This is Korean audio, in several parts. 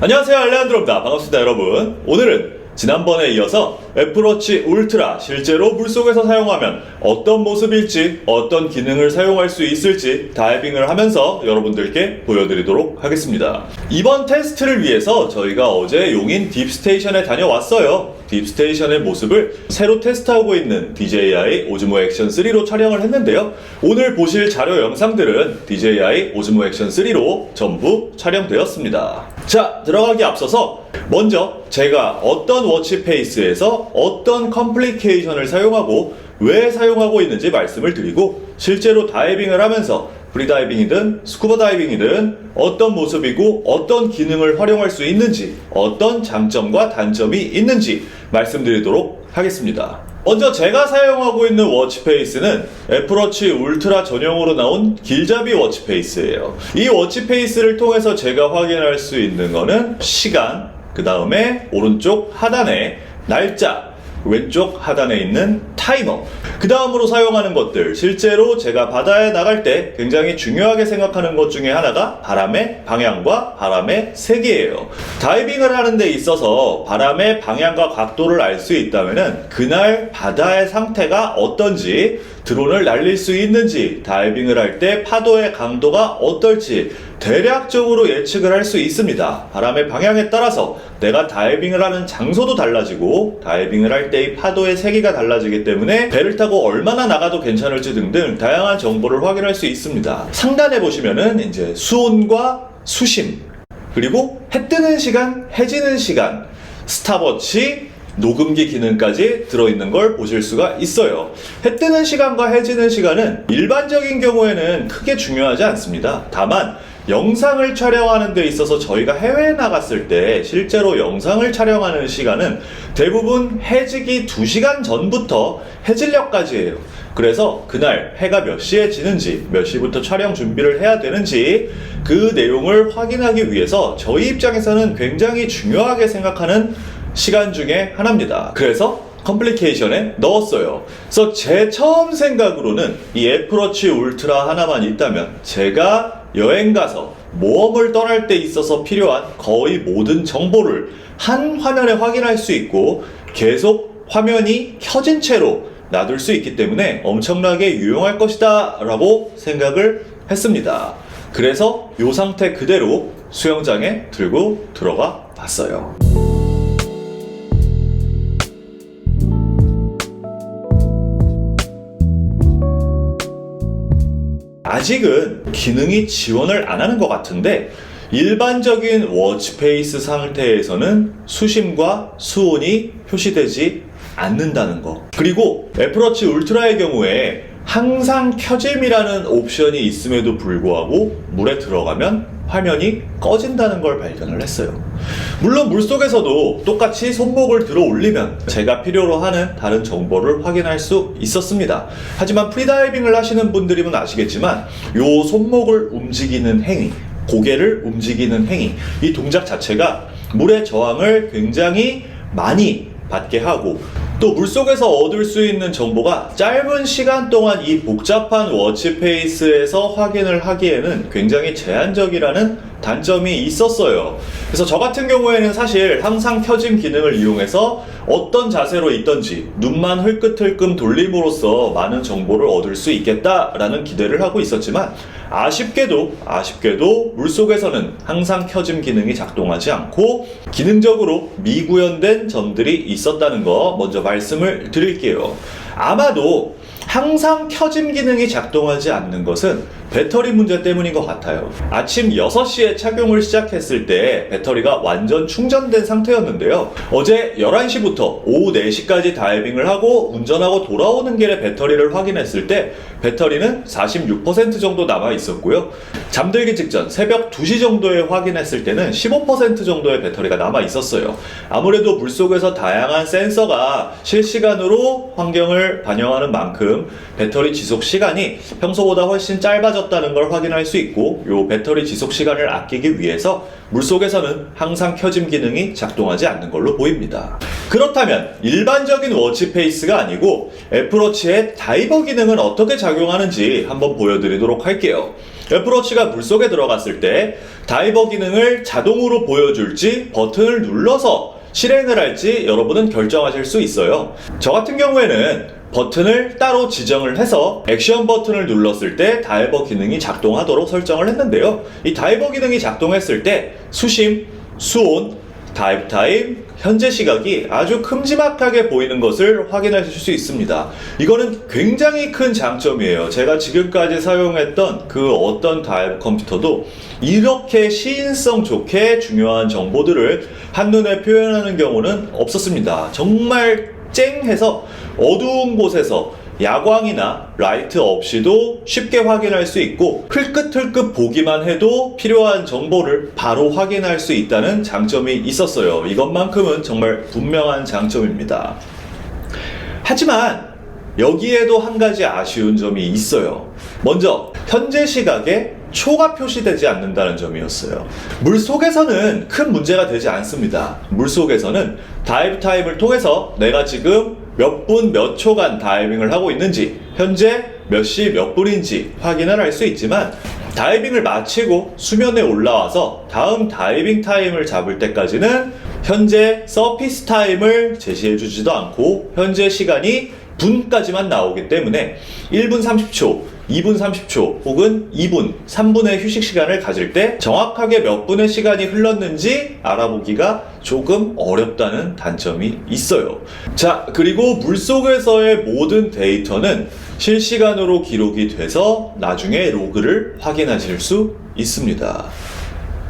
안녕하세요, 알레한드로입니다. 반갑습니다, 여러분. 오늘은 지난번에 이어서 애플워치 울트라 실제로 물속에서 사용하면 어떤 모습일지, 어떤 기능을 사용할 수 있을지 다이빙을 하면서 여러분들께 보여드리도록 하겠습니다. 이번 테스트를 위해서 저희가 어제 용인 딥스테이션에 다녀왔어요. 딥스테이션의 모습을 새로 테스트하고 있는 DJI 오즈모 액션 3로 촬영을 했는데요. 오늘 보실 자료 영상들은 DJI 오즈모 액션 3로 전부 촬영되었습니다. 자, 들어가기 앞서서 먼저 제가 어떤 워치페이스에서 어떤 컴플리케이션을 사용하고 왜 사용하고 있는지 말씀을 드리고, 실제로 다이빙을 하면서 프리다이빙이든 스쿠버 다이빙이든 어떤 모습이고 어떤 기능을 활용할 수 있는지, 어떤 장점과 단점이 있는지 말씀드리도록 하겠습니다. 먼저 제가 사용하고 있는 워치페이스는 애플워치 울트라 전용으로 나온 길잡이 워치페이스예요. 이 워치페이스를 통해서 제가 확인할 수 있는 거는 시간, 그 다음에 오른쪽 하단에 날짜, 왼쪽 하단에 있는 타이머, 그 다음으로 사용하는 것들, 실제로 제가 바다에 나갈 때 굉장히 중요하게 생각하는 것 중에 하나가 바람의 방향과 바람의 세기예요. 다이빙을 하는 데 있어서 바람의 방향과 각도를 알 수 있다면 그날 바다의 상태가 어떤지, 드론을 날릴 수 있는지, 다이빙을 할 때 파도의 강도가 어떨지 대략적으로 예측을 할 수 있습니다. 바람의 방향에 따라서 내가 다이빙을 하는 장소도 달라지고, 다이빙을 할 때 이 파도의 세기가 달라지기 때문에 배를 타고 얼마나 나가도 괜찮을지 등등 다양한 정보를 확인할 수 있습니다. 상단에 보시면은 이제 수온과 수심, 그리고 해 뜨는 시간, 해 지는 시간, 스탑워치, 녹음기 기능까지 들어있는 걸 보실 수가 있어요. 해 뜨는 시간과 해 지는 시간은 일반적인 경우에는 크게 중요하지 않습니다. 다만 영상을 촬영하는 데 있어서 저희가 해외에 나갔을 때 실제로 영상을 촬영하는 시간은 대부분 해지기 2시간 전부터 해질녘까지예요. 그래서 그날 해가 몇 시에 지는지, 몇 시부터 촬영 준비를 해야 되는지 그 내용을 확인하기 위해서 저희 입장에서는 굉장히 중요하게 생각하는 시간 중에 하나입니다. 그래서 컴플리케이션에 넣었어요. 그래서 제 처음 생각으로는 이 애플워치 울트라 하나만 있다면 제가 여행 가서 모험을 떠날 때 있어서 필요한 거의 모든 정보를 한 화면에 확인할 수 있고 계속 화면이 켜진 채로 놔둘 수 있기 때문에 엄청나게 유용할 것이다 라고 생각을 했습니다. 그래서 이 상태 그대로 수영장에 들고 들어가 봤어요. 아직은 기능이 지원을 안 하는 것 같은데, 일반적인 워치페이스 상태에서는 수심과 수온이 표시되지 않는다는 거, 그리고 애플워치 울트라의 경우에 항상 켜짐이라는 옵션이 있음에도 불구하고 물에 들어가면 화면이 꺼진다는 걸 발견을 했어요. 물론 물속에서도 똑같이 손목을 들어 올리면 제가 필요로 하는 다른 정보를 확인할 수 있었습니다. 하지만 프리다이빙을 하시는 분들이면 아시겠지만 이 손목을 움직이는 행위, 고개를 움직이는 행위, 이 동작 자체가 물의 저항을 굉장히 많이 받게 하고, 또 물속에서 얻을 수 있는 정보가 짧은 시간 동안 이 복잡한 워치페이스에서 확인을 하기에는 굉장히 제한적이라는 단점이 있었어요. 그래서 저 같은 경우에는 사실 항상 켜짐 기능을 이용해서 어떤 자세로 있던지 눈만 흘끗흘끔 돌림으로써 많은 정보를 얻을 수 있겠다라는 기대를 하고 있었지만, 아쉽게도 물속에서는 항상 켜짐 기능이 작동하지 않고 기능적으로 미구현된 점들이 있었다는 거 먼저 말씀을 드릴게요. 아마도 항상 켜짐 기능이 작동하지 않는 것은 배터리 문제 때문인 것 같아요. 아침 6시에 착용을 시작했을 때 배터리가 완전 충전된 상태였는데요. 어제 11시부터 오후 4시까지 다이빙을 하고 운전하고 돌아오는 길에 배터리를 확인했을 때 배터리는 46% 정도 남아 있었고요. 잠들기 직전 새벽 2시 정도에 확인했을 때는 15% 정도의 배터리가 남아 있었어요. 아무래도 물속에서 다양한 센서가 실시간으로 환경을 반영하는 만큼 배터리 지속 시간이 평소보다 훨씬 짧아졌다는 걸 확인할 수 있고, 이 배터리 지속 시간을 아끼기 위해서 물속에서는 항상 켜짐 기능이 작동하지 않는 걸로 보입니다. 그렇다면 일반적인 워치페이스가 아니고 애플워치의 다이버 기능은 어떻게 작용하는지 한번 보여드리도록 할게요. 애플워치가 물속에 들어갔을 때 다이버 기능을 자동으로 보여줄지 버튼을 눌러서 실행을 할지 여러분은 결정하실 수 있어요. 저 같은 경우에는 버튼을 따로 지정을 해서 액션 버튼을 눌렀을 때 다이버 기능이 작동하도록 설정을 했는데요. 이 다이버 기능이 작동했을 때 수심, 수온, 다이브 타임, 현재 시각이 아주 큼지막하게 보이는 것을 확인하실 수 있습니다. 이거는 굉장히 큰 장점이에요. 제가 지금까지 사용했던 그 어떤 다이브 컴퓨터도 이렇게 시인성 좋게 중요한 정보들을 한눈에 표현하는 경우는 없었습니다. 정말 쨍해서 어두운 곳에서 야광이나 라이트 없이도 쉽게 확인할 수 있고 흘끗흘끗 보기만 해도 필요한 정보를 바로 확인할 수 있다는 장점이 있었어요. 이것만큼은 정말 분명한 장점입니다. 하지만 여기에도 한 가지 아쉬운 점이 있어요. 먼저 현재 시각에 초가 표시되지 않는다는 점이었어요. 물속에서는 큰 문제가 되지 않습니다. 물속에서는 다이브 타임을 통해서 내가 지금 몇 분 몇 초간 다이빙을 하고 있는지, 현재 몇 시 몇 분인지 확인을 할 수 있지만 다이빙을 마치고 수면에 올라와서 다음 다이빙 타임을 잡을 때까지는 현재 서피스 타임을 제시해 주지도 않고 현재 시간이 분까지만 나오기 때문에 1분 30초, 2분 30초 혹은 2분, 3분의 휴식 시간을 가질 때 정확하게 몇 분의 시간이 흘렀는지 알아보기가 조금 어렵다는 단점이 있어요. 자, 그리고 물속에서의 모든 데이터는 실시간으로 기록이 돼서 나중에 로그를 확인하실 수 있습니다.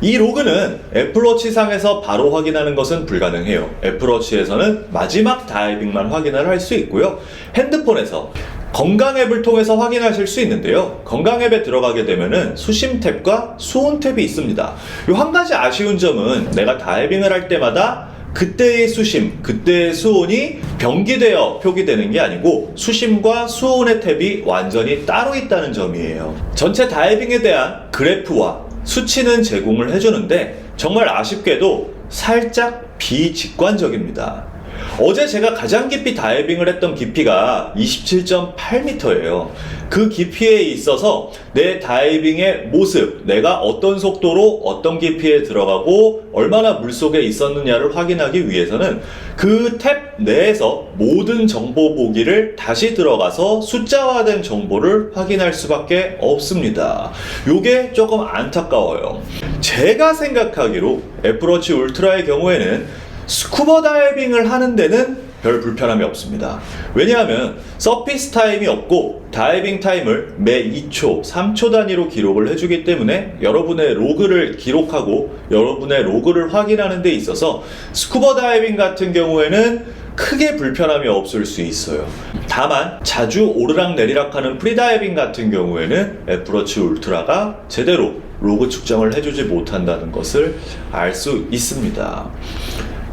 이 로그는 애플워치 상에서 바로 확인하는 것은 불가능해요. 애플워치에서는 마지막 다이빙만 확인을 할 수 있고요. 핸드폰에서 건강 앱을 통해서 확인하실 수 있는데요. 건강 앱에 들어가게 되면은 수심 탭과 수온 탭이 있습니다. 이 한 가지 아쉬운 점은 내가 다이빙을 할 때마다 그때의 수심, 그때의 수온이 병기되어 표기되는 게 아니고 수심과 수온의 탭이 완전히 따로 있다는 점이에요. 전체 다이빙에 대한 그래프와 수치는 제공을 해주는데 정말 아쉽게도 살짝 비직관적입니다. 어제 제가 가장 깊이 다이빙을 했던 깊이가 27.8m예요. 그 깊이에 있어서 내 다이빙의 모습, 내가 어떤 속도로 어떤 깊이에 들어가고 얼마나 물속에 있었느냐를 확인하기 위해서는 그 탭 내에서 모든 정보 보기를 다시 들어가서 숫자화된 정보를 확인할 수밖에 없습니다. 요게 조금 안타까워요. 제가 생각하기로 애플워치 울트라의 경우에는 스쿠버 다이빙을 하는 데는 별 불편함이 없습니다. 왜냐하면 서피스 타임이 없고 다이빙 타임을 매 2초, 3초 단위로 기록을 해주기 때문에 여러분의 로그를 기록하고 여러분의 로그를 확인하는 데 있어서 스쿠버 다이빙 같은 경우에는 크게 불편함이 없을 수 있어요. 다만 자주 오르락 내리락 하는 프리다이빙 같은 경우에는 애플워치 울트라가 제대로 로그 측정을 해주지 못한다는 것을 알 수 있습니다.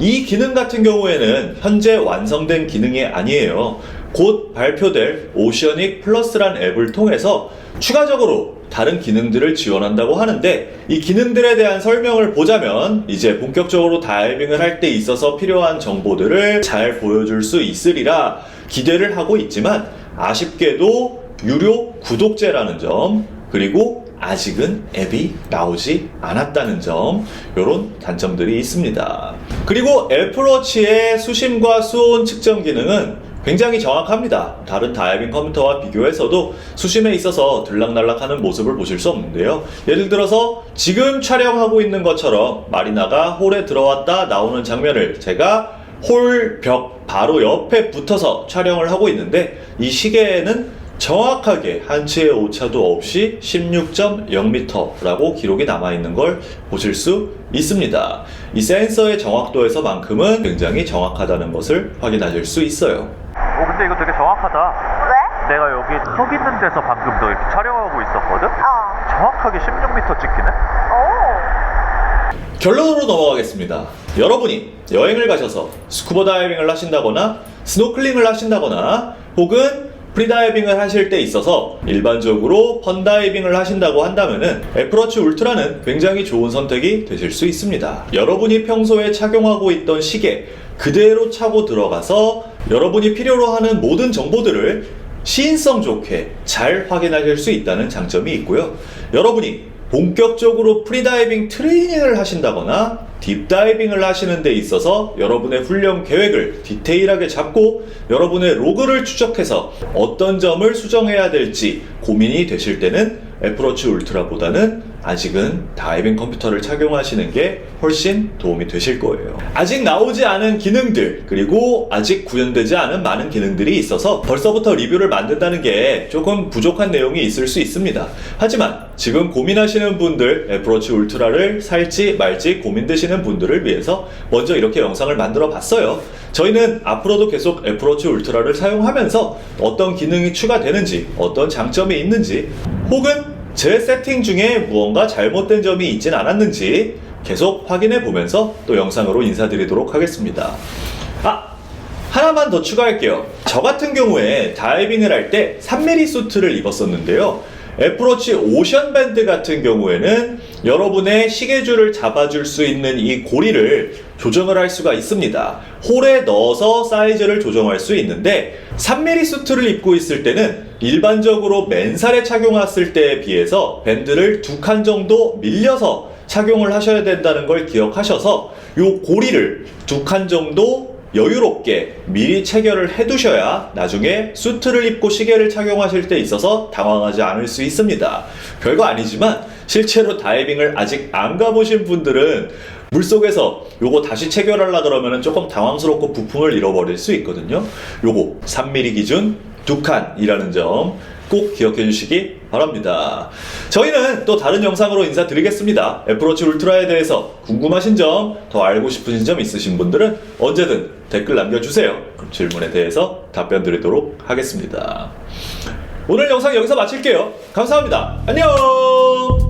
이 기능 같은 경우에는 현재 완성된 기능이 아니에요. 곧 발표될 오셔닉 플러스란 앱을 통해서 추가적으로 다른 기능들을 지원한다고 하는데 이 기능들에 대한 설명을 보자면 이제 본격적으로 다이빙을 할 때 있어서 필요한 정보들을 잘 보여줄 수 있으리라 기대를 하고 있지만 아쉽게도 유료 구독제라는 점 그리고 아직은 앱이 나오지 않았다는 점, 이런 단점들이 있습니다. 그리고 애플워치의 수심과 수온 측정 기능은 굉장히 정확합니다. 다른 다이빙 컴퓨터와 비교해서도 수심에 있어서 들락날락하는 모습을 보실 수 없는데요. 예를 들어서 지금 촬영하고 있는 것처럼 마리나가 홀에 들어왔다 나오는 장면을 제가 홀 벽 바로 옆에 붙어서 촬영을 하고 있는데 이 시계에는 정확하게 한치의 오차도 없이 16.0m라고 기록이 남아있는 걸 보실 수 있습니다. 이 센서의 정확도에서만큼은 굉장히 정확하다는 것을 확인하실 수 있어요. 근데 이거 되게 정확하다. 왜? 내가 여기 서 있는 데서 방금 너 이렇게 촬영하고 있었거든? 정확하게 16m 찍히네? 오. 결론으로 넘어가겠습니다. 여러분이 여행을 가셔서 스쿠버 다이빙을 하신다거나 스노클링을 하신다거나 혹은 프리다이빙을 하실 때 있어서 일반적으로 펀다이빙을 하신다고 한다면은 애플워치 울트라는 굉장히 좋은 선택이 되실 수 있습니다. 여러분이 평소에 착용하고 있던 시계 그대로 차고 들어가서 여러분이 필요로 하는 모든 정보들을 시인성 좋게 잘 확인하실 수 있다는 장점이 있고요. 여러분이 본격적으로 프리다이빙 트레이닝을 하신다거나 딥다이빙을 하시는 데 있어서 여러분의 훈련 계획을 디테일하게 잡고 여러분의 로그를 추적해서 어떤 점을 수정해야 될지 고민이 되실 때는 애플워치 울트라보다는 아직은 다이빙 컴퓨터를 착용하시는 게 훨씬 도움이 되실 거예요. 아직 나오지 않은 기능들, 그리고 아직 구현되지 않은 많은 기능들이 있어서 벌써부터 리뷰를 만든다는 게 조금 부족한 내용이 있을 수 있습니다. 하지만 지금 고민하시는 분들, 애플워치 울트라를 살지 말지 고민되시는 분들을 위해서 먼저 이렇게 영상을 만들어 봤어요. 저희는 앞으로도 계속 애플워치 울트라를 사용하면서 어떤 기능이 추가되는지, 어떤 장점이 있는지, 혹은 제 세팅 중에 무언가 잘못된 점이 있진 않았는지 계속 확인해 보면서 또 영상으로 인사드리도록 하겠습니다. 하나만 더 추가할게요. 저 같은 경우에 다이빙을 할 때 3mm 수트를 입었었는데요. 애플워치 오션 밴드 같은 경우에는 여러분의 시계줄을 잡아줄 수 있는 이 고리를 조정을 할 수가 있습니다. 홀에 넣어서 사이즈를 조정할 수 있는데 3mm 수트를 입고 있을 때는 일반적으로 맨살에 착용했을 때에 비해서 밴드를 2칸 정도 밀려서 착용을 하셔야 된다는 걸 기억하셔서 이 고리를 2칸 정도 여유롭게 미리 체결을 해두셔야 나중에 수트를 입고 시계를 착용하실 때 있어서 당황하지 않을 수 있습니다. 별거 아니지만 실제로 다이빙을 아직 안 가보신 분들은 물속에서 요거 다시 체결하려 그러면 조금 당황스럽고 부품을 잃어버릴 수 있거든요. 요거 3mm 기준 2칸이라는 점 꼭 기억해 주시기 바랍니다. 저희는 또 다른 영상으로 인사드리겠습니다. 애플워치 울트라에 대해서 궁금하신 점, 더 알고 싶으신 점 있으신 분들은 언제든 댓글 남겨주세요. 그럼 질문에 대해서 답변 드리도록 하겠습니다. 오늘 영상 여기서 마칠게요. 감사합니다. 안녕!